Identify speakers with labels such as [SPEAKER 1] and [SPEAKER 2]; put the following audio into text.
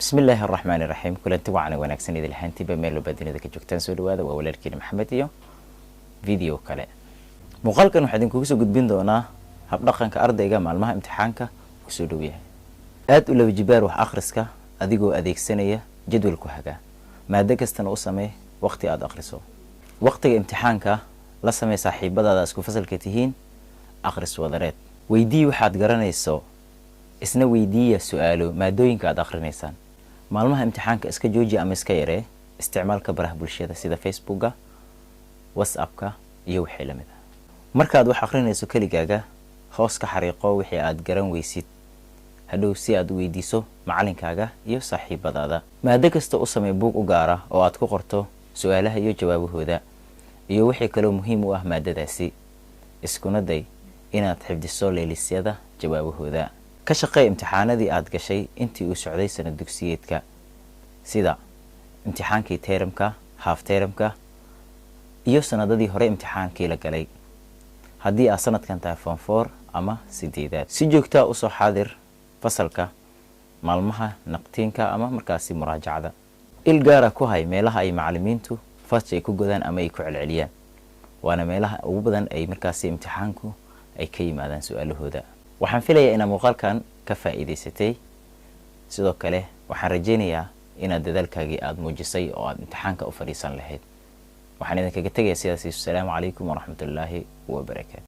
[SPEAKER 1] بسم الله الرحمن الرحيم كلنتي وعنا wanaagsan idil hantiba meel badinada ka joogtaan soo dhawaada waa walaalkiin Maxamed iyo video kale muuqaalkan waxaan idinku soo gudbin doonaa hab dhaqanka ardayga maalmaha imtixaanka ku soo dhaw yahay aad u laba jibaar wax akhriska adigoo adeegsanaya jadwal ku haga maada kastana u samee waqti aad akhriso waqtiga imtixaanka la samee saaxiibadaada isku fasalka tihiin akhris wadareed weydii waxaad garanayso isna weydiiya su'aalo maadooyinka aad akhrineysaan maalmaha imtixaanka iska jooji ama iska yaree isticmaalka baraha bulshada sida Facebooka, WhatsAppka iyo wixii lamid ah markaad wax akhrinayso kaligaaga hoos ka xariiqo wixii aad garan weysid hadhow si aad u weydiiso macallinkaaga iyo saaxiibadaada maada kasta u samee buug u gaara oo aad ku qorto su'aalaha iyo jawaabahooda iyo wixii kale muhiim u ah maadadaasi iskuna day inaad xifdiso leelisyada jawaabahooda ka shaqee imtixaanadii aad gashay intii uu socday sanad dugsiyeedka sida imtixaankii termka half termka iyo sanadadii hore imtixaankii la galay haddii aad sanadkan tahay form 4 ama 8 si joogto ah u soo xaadir fasalka maalmaha naqtiinka ama markaasi muraajacada il gaar ah ku hay meelaha ay macallimiintu fasal ku godaan ama ay ku celceliyaan waana meelaha ugu badan ay markaasi imtixaanku ay ka yimaadaan su'aalahooda waxaan filayaa in muuqaalkan ka faa'iideysatay sidoo kale waxaan rajaynayaa inaad dadaalkaagii aad muujisay oo aad imtixaanka u fariisan lahayd waxaan idinkaga tagayaa sidaas. Assalaamu calaykum wa rahmatullaahi wa barakaatuh.